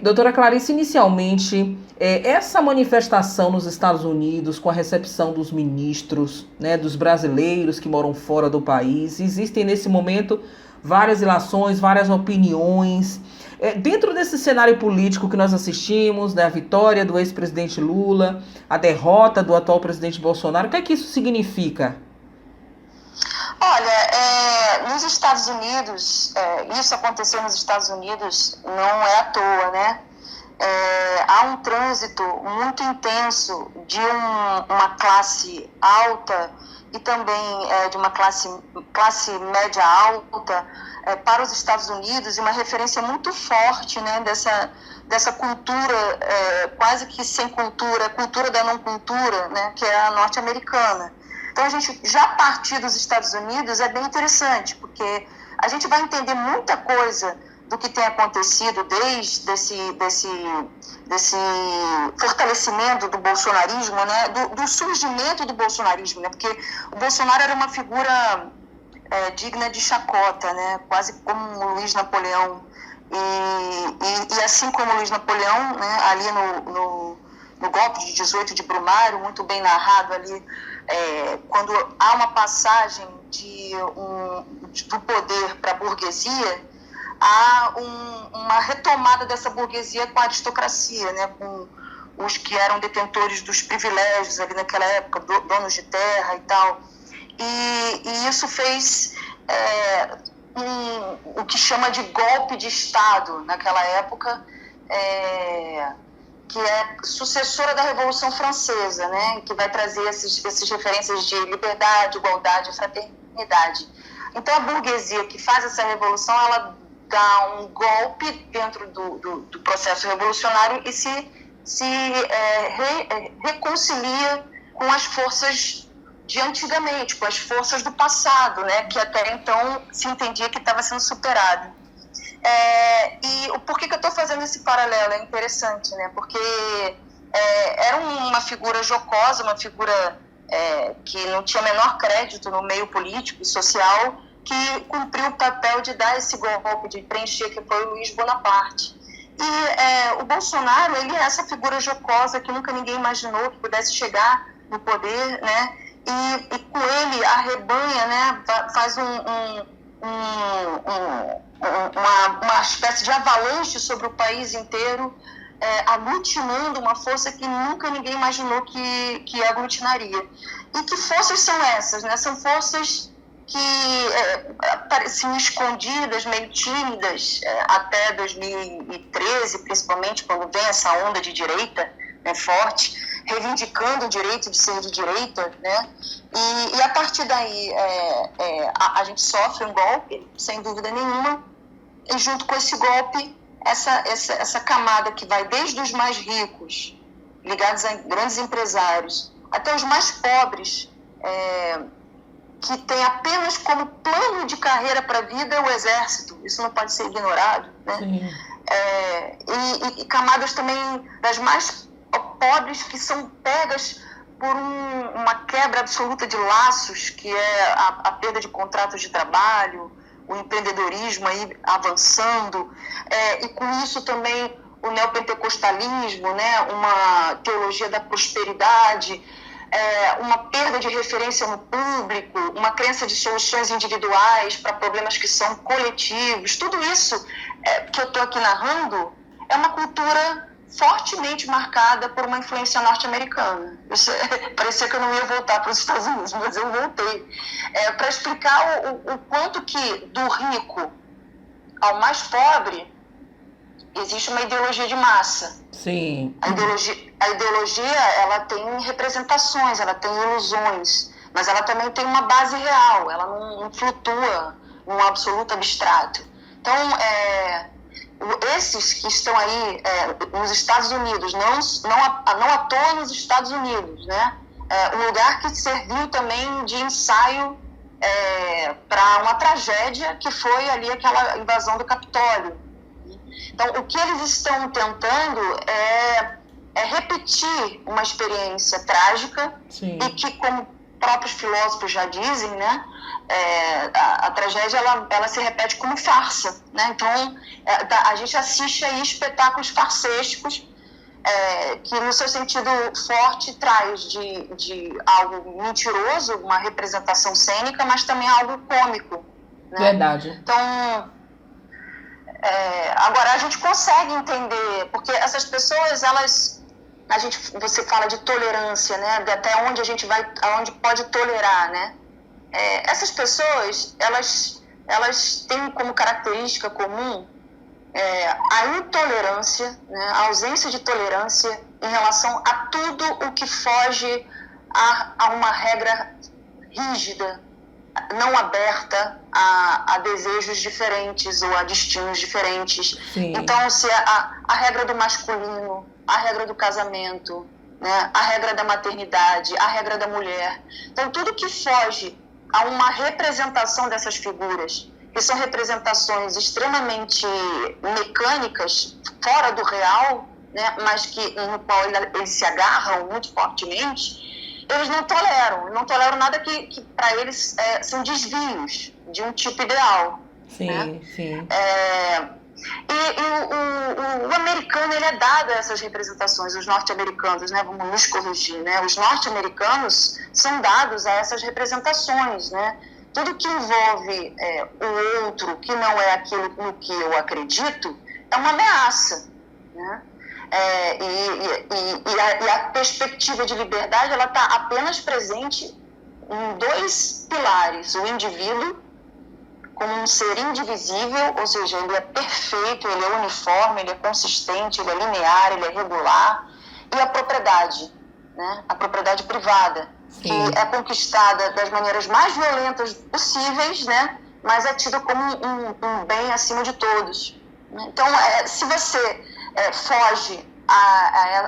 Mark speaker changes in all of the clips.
Speaker 1: Doutora Clarice, inicialmente, essa manifestação nos Estados Unidos, com a recepção dos ministros, né, dos brasileiros que moram fora do país, existem nesse momento várias ilações, várias opiniões. Dentro desse cenário político que nós assistimos, né, a vitória do ex-presidente Lula, a derrota do atual presidente Bolsonaro, o que é que isso significa?
Speaker 2: Olha, nos Estados Unidos, isso aconteceu nos Estados Unidos não é à toa, né? Há um trânsito muito intenso de uma classe alta e também de uma classe média alta para os Estados Unidos, e uma referência muito forte, né, dessa cultura, quase que sem cultura, cultura da não cultura, né, que é a norte-americana. Então, a gente já partir dos Estados Unidos é bem interessante, porque a gente vai entender muita coisa do que tem acontecido desde desse fortalecimento do bolsonarismo, né, do surgimento do bolsonarismo, né, porque o Bolsonaro era uma figura digna de chacota, né, quase como o Luiz Napoleão. E assim como o Luiz Napoleão, né, ali no golpe de 18 de Brumário, muito bem narrado ali, quando há uma passagem do poder para a burguesia, há uma retomada dessa burguesia com a aristocracia, né, com os que eram detentores dos privilégios ali naquela época, donos de terra e tal. E isso fez o que chama de golpe de Estado naquela época, que é sucessora da Revolução Francesa, né, que vai trazer essas referências de liberdade, igualdade e fraternidade. Então, a burguesia que faz essa revolução, ela dá um golpe dentro do processo revolucionário e se reconcilia com as forças de antigamente, com as forças do passado, né, que até então se entendia que estava sendo superado. E por que eu estou fazendo esse paralelo? É interessante, né, porque era uma figura jocosa, uma figura que não tinha menor crédito no meio político e social, que cumpriu o papel de dar esse golpe, de preencher, que foi o Luiz Bonaparte. E o Bolsonaro, ele é essa figura jocosa que nunca ninguém imaginou que pudesse chegar no poder, né? E com ele arrebanha, né? Faz uma espécie de avalanche sobre o país inteiro, aglutinando uma força que nunca ninguém imaginou que aglutinaria. E que forças são essas, né? São forças que pareciam escondidas, meio tímidas, até 2013, principalmente, quando vem essa onda de direita, né, forte, reivindicando o direito de ser de direita, né? E a partir daí a gente sofre um golpe, sem dúvida nenhuma, e junto com esse golpe, essa camada que vai desde os mais ricos, ligados a grandes empresários, até os mais pobres, que tem apenas como plano de carreira para a vida o exército. Isso não pode ser ignorado, né? E camadas também das mais pobres, que são pegas por uma quebra absoluta de laços, que é a perda de contratos de trabalho, o empreendedorismo aí avançando, e com isso também o neopentecostalismo, né? Uma teologia da prosperidade, uma perda de referência no público, uma crença de soluções individuais para problemas que são coletivos. Tudo isso que eu estou aqui narrando é uma cultura fortemente marcada por uma influência norte-americana. Parecia que eu não ia voltar para os Estados Unidos, mas eu voltei. Para explicar o quanto que do rico ao mais pobre existe uma ideologia de massa.
Speaker 1: Sim.
Speaker 2: A ideologia, ela tem representações, ela tem ilusões, mas ela também tem uma base real, ela não flutua num absoluto abstrato. Então, esses que estão aí nos Estados Unidos, não à toa nos Estados Unidos, né? Um lugar que serviu também de ensaio para uma tragédia que foi ali aquela invasão do Capitólio. Então, o que eles estão tentando é repetir uma experiência trágica.
Speaker 1: Sim.
Speaker 2: E que, como próprios filósofos já dizem, né? A tragédia ela se repete como farsa, né? Então a gente assiste aí espetáculos farsescos que no seu sentido forte traz de algo mentiroso, uma representação cênica, mas também algo cômico, né?
Speaker 1: Verdade.
Speaker 2: Então agora a gente consegue entender, porque essas pessoas você fala de tolerância, né? De até onde a gente vai, aonde pode tolerar, né? Essas pessoas, elas têm como característica comum a intolerância, né? A ausência de tolerância em relação a tudo o que foge a uma regra rígida, não aberta a desejos diferentes ou a destinos diferentes.
Speaker 1: Sim.
Speaker 2: Então, se a regra do masculino, a regra do casamento, né, a regra da maternidade, a regra da mulher. Então, tudo que foge a uma representação dessas figuras, que são representações extremamente mecânicas, fora do real, né, mas no qual eles se agarram muito fortemente, eles não toleram nada que para eles são desvios de um tipo ideal.
Speaker 1: Sim,
Speaker 2: né?
Speaker 1: Sim.
Speaker 2: E o americano, ele é dado a essas representações, os norte-americanos, né? Vamos nos corrigir, né? Os norte-americanos são dados a essas representações, né? Tudo que envolve o outro, que não é aquilo no que eu acredito, é uma ameaça, né? E a perspectiva de liberdade, ela está apenas presente em dois pilares: o indivíduo como um ser indivisível, ou seja, ele é perfeito, ele é uniforme, ele é consistente, ele é linear, ele é regular, e a propriedade, né? A propriedade privada,
Speaker 1: Sim.
Speaker 2: que é conquistada das maneiras mais violentas possíveis, né? Mas é tida como um bem acima de todos. Então, se você foge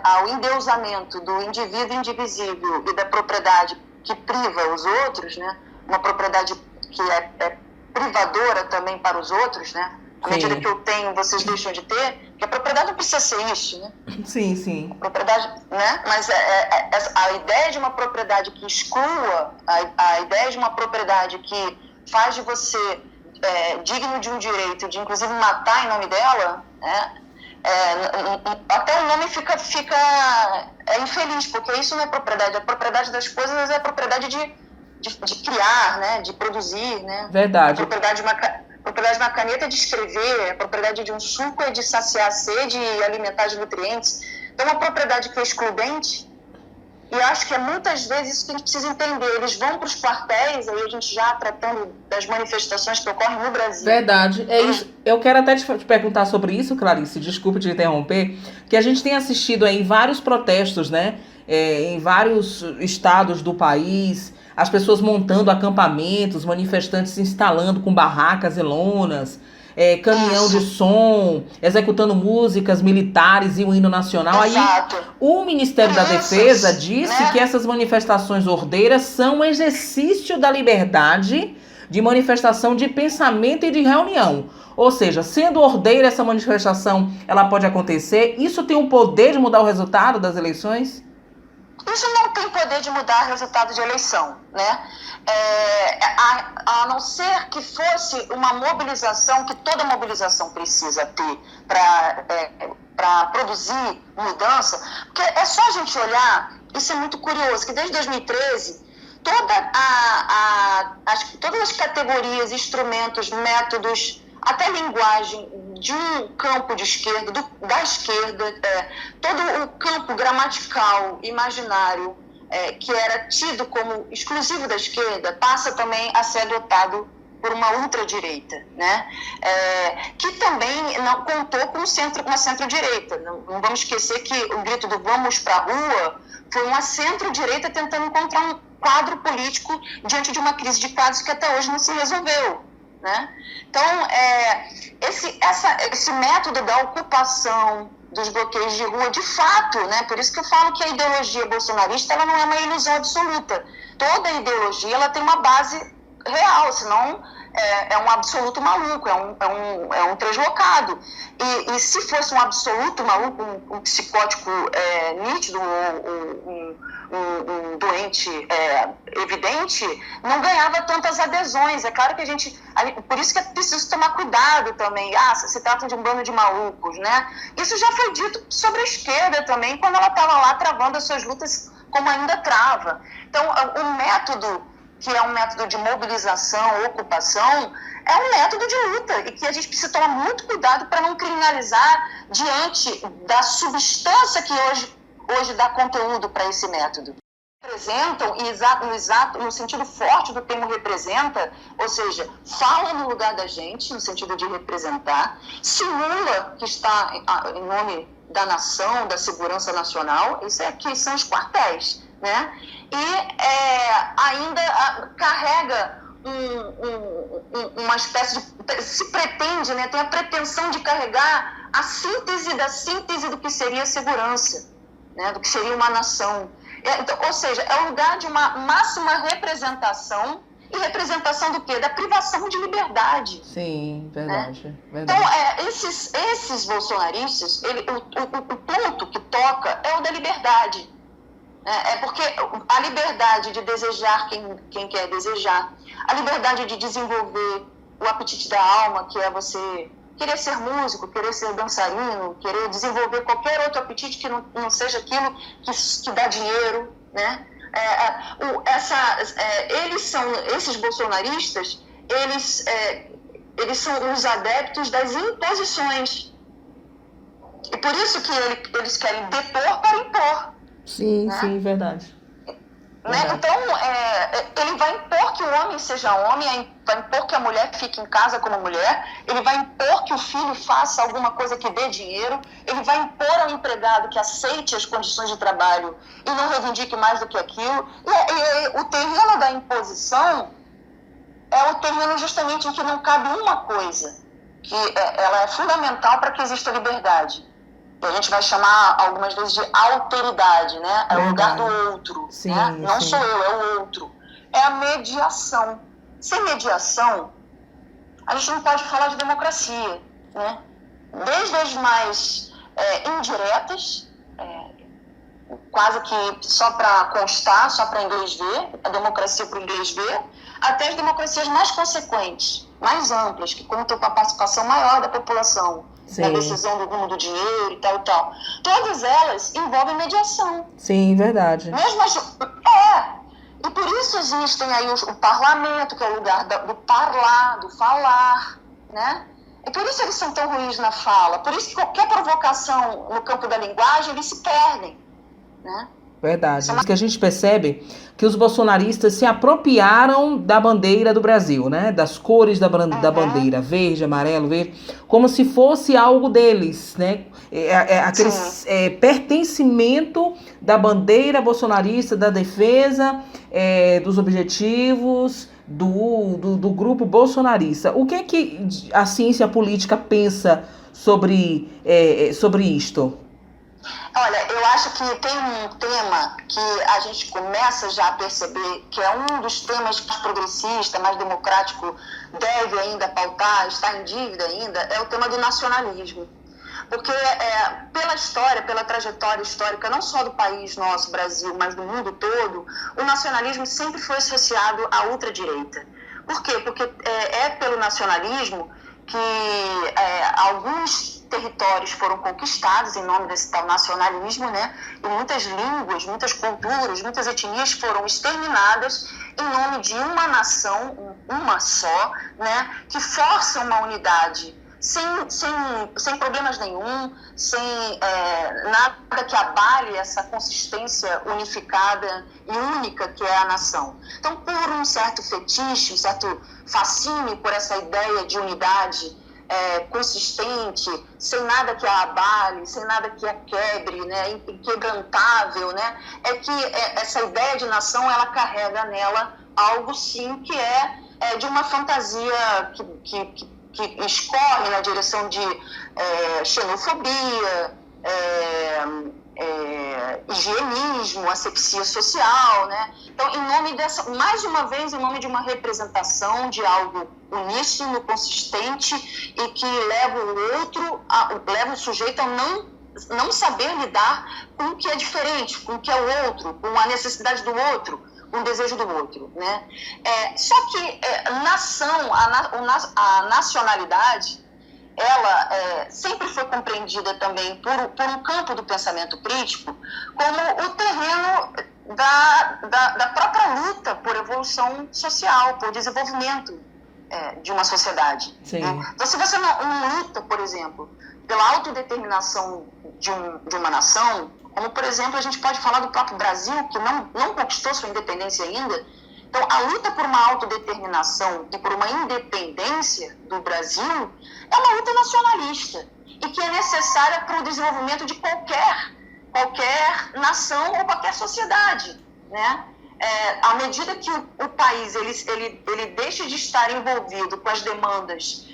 Speaker 2: ao endeusamento do indivíduo indivisível e da propriedade que priva os outros, né? Uma propriedade que é privadora também para os outros, né? À medida que eu tenho, vocês deixam de ter, porque a propriedade não precisa ser isso, né?
Speaker 1: Sim, sim.
Speaker 2: A propriedade, né? Mas a ideia de uma propriedade que exclua, a ideia de uma propriedade que faz de você digno de um direito, de inclusive matar em nome dela, né? Até o nome fica infeliz, porque isso não é propriedade. A propriedade das coisas é a propriedade de criar, né, de produzir, né?
Speaker 1: Verdade.
Speaker 2: A propriedade de uma caneta é de escrever, a propriedade de um suco é de saciar a sede e alimentar de nutrientes. Então, uma propriedade que é excludente, e eu acho que muitas vezes isso que a gente precisa entender. Eles vão para os quartéis, aí a gente já tratando das manifestações que ocorrem no Brasil.
Speaker 1: Verdade, é isso. Eu quero até te perguntar sobre isso, Clarice, desculpe te interromper, que a gente tem assistido aí vários protestos, né, em vários estados do país, as pessoas montando acampamentos, manifestantes se instalando com barracas e lonas, caminhão de som, executando músicas militares e o hino nacional.
Speaker 2: Exato.
Speaker 1: Aí o Ministério da Defesa disse, né, que essas manifestações ordeiras são um exercício da liberdade de manifestação de pensamento e de reunião. Ou seja, sendo ordeira essa manifestação, ela pode acontecer. Isso tem o poder de mudar o resultado das eleições?
Speaker 2: Isso não tem poder de mudar o resultado de eleição, né? A não ser que fosse uma mobilização, que toda mobilização precisa ter para produzir mudança, porque é só a gente olhar, isso é muito curioso, que desde 2013, todas as categorias, instrumentos, métodos, até linguagem de um campo de esquerda, da esquerda, todo o campo gramatical, imaginário, que era tido como exclusivo da esquerda, passa também a ser adotado por uma ultradireita, né? Que também não contou com uma centro-direita. Não vamos esquecer que o grito do vamos para a rua foi uma centro-direita tentando encontrar um quadro político diante de uma crise de quadros que até hoje não se resolveu, né? Então, esse método da ocupação, dos bloqueios de rua, de fato, né? Por isso que eu falo que a ideologia bolsonarista ela não é uma ilusão absoluta. Toda ideologia ela tem uma base real, senão é um absoluto maluco, é um translocado. E se fosse um absoluto maluco, um psicótico nítido, um doente evidente, não ganhava tantas adesões. É claro que por isso que é preciso tomar cuidado também. Se trata de um bando de malucos, né? Isso já foi dito sobre a esquerda também, quando ela estava lá travando as suas lutas, como ainda trava. Então, o método, que é um método de mobilização, ocupação, é um método de luta e que a gente precisa tomar muito cuidado para não criminalizar diante da substância que hoje dá conteúdo para esse método. Representam, no sentido forte do termo representa, ou seja, fala no lugar da gente, no sentido de representar, simula que está em nome da nação, da segurança nacional, isso aqui são os quartéis, né? E ainda carrega uma espécie de... se pretende, né, tem a pretensão de carregar a síntese da síntese do que seria a segurança, né, do que seria uma nação. Então, ou seja, é o lugar de uma máxima representação, e representação do quê? Da privação de liberdade.
Speaker 1: Sim, verdade.
Speaker 2: Né?
Speaker 1: Verdade.
Speaker 2: Então, esses bolsonaristas, o ponto que toca é o da liberdade. É porque a liberdade de desejar quem quer desejar, a liberdade de desenvolver o apetite da alma, que é você querer ser músico, querer ser dançarino, querer desenvolver qualquer outro apetite que não seja aquilo que dá dinheiro, né? Esses bolsonaristas, eles são os adeptos das imposições. E por isso que eles querem depor para impor.
Speaker 1: Sim,
Speaker 2: né?
Speaker 1: Sim, verdade.
Speaker 2: Né? Então, ele vai impor que o homem seja homem, vai impor que a mulher fique em casa como mulher, ele vai impor que o filho faça alguma coisa que dê dinheiro, ele vai impor ao empregado que aceite as condições de trabalho e não reivindique mais do que aquilo. E o terreno da imposição é o terreno justamente em que não cabe uma coisa, que ela é fundamental para que exista liberdade. A gente vai chamar algumas vezes de alteridade, né? É o lugar do outro,
Speaker 1: sim,
Speaker 2: né? Não
Speaker 1: sim.
Speaker 2: sou eu, é o outro. É a mediação. Sem mediação, a gente não pode falar de democracia, né? Desde as mais indiretas, quase que só para constar, só para inglês ver, a democracia para o inglês ver, até as democracias mais consequentes, mais amplas, que contam com a participação maior da população. Sim. Na decisão do rumo do dinheiro e tal, e tal. Todas elas envolvem mediação.
Speaker 1: Sim, verdade.
Speaker 2: Mesmo E por isso existem aí o parlamento, que é o lugar do parlar, do falar, né? E por isso eles são tão ruins na fala. Por isso que qualquer provocação no campo da linguagem, eles se perdem, né?
Speaker 1: Verdade. Isso que a gente percebe que os bolsonaristas se apropriaram da bandeira do Brasil, né? Das cores da bandeira, verde, amarelo, verde, como se fosse algo deles, né? Aquele pertencimento da bandeira bolsonarista, da defesa dos objetivos do grupo bolsonarista. O que é que a ciência política pensa sobre isto?
Speaker 2: Olha, eu acho que tem um tema que a gente começa já a perceber que é um dos temas mais progressista, mais democrático, deve ainda pautar, está em dívida ainda, é o tema do nacionalismo. Porque pela história, pela trajetória histórica, não só do país nosso, Brasil, mas do mundo todo, o nacionalismo sempre foi associado à ultradireita. Por quê? Porque é pelo nacionalismo que alguns territórios foram conquistados em nome desse tal nacionalismo, né? E muitas línguas, muitas culturas, muitas etnias foram exterminadas em nome de uma nação, uma só, né? Que força uma unidade sem problemas nenhum, sem nada que abale essa consistência unificada e única que é a nação. Então, por um certo fetiche, um certo fascínio por essa ideia de unidade consistente, sem nada que a abale, sem nada que a quebre, né, inquebrantável, né, é que essa ideia de nação, ela carrega nela algo, sim, que é de uma fantasia que escorre na direção de xenofobia, higienismo, asepsia social, né? Então, em nome dessa, mais uma vez, em nome de uma representação de algo uníssono, consistente e que leva o sujeito a não não saber lidar com o que é diferente, com o que é o outro, com a necessidade do outro, com o desejo do outro, né? Só que a nacionalidade, ela sempre foi compreendida também por um campo do pensamento crítico como o terreno da própria luta por evolução social, por desenvolvimento de uma sociedade. Né? Então, se você não luta, por exemplo, pela autodeterminação de uma nação, como, por exemplo, a gente pode falar do próprio Brasil, que não conquistou sua independência ainda. Então, a luta por uma autodeterminação e por uma independência do Brasil é uma luta nacionalista e que é necessária para o desenvolvimento de qualquer nação ou qualquer sociedade, né? À medida que o país ele deixa de estar envolvido com as demandas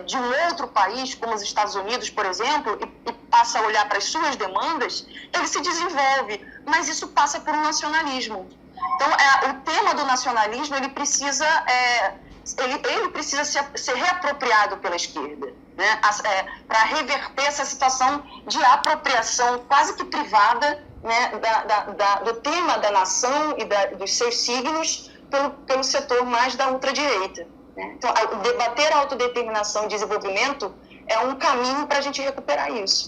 Speaker 2: de um outro país, como os Estados Unidos, por exemplo, e passa a olhar para as suas demandas, ele se desenvolve, mas isso passa por um nacionalismo. Então, o tema do nacionalismo ele precisa ser reapropriado pela esquerda, né? Para reverter essa situação de apropriação quase que privada, né, do tema da nação e dos seus signos pelo setor mais da ultradireita. Né? Então, debater a autodeterminação e desenvolvimento é um caminho para a gente recuperar isso.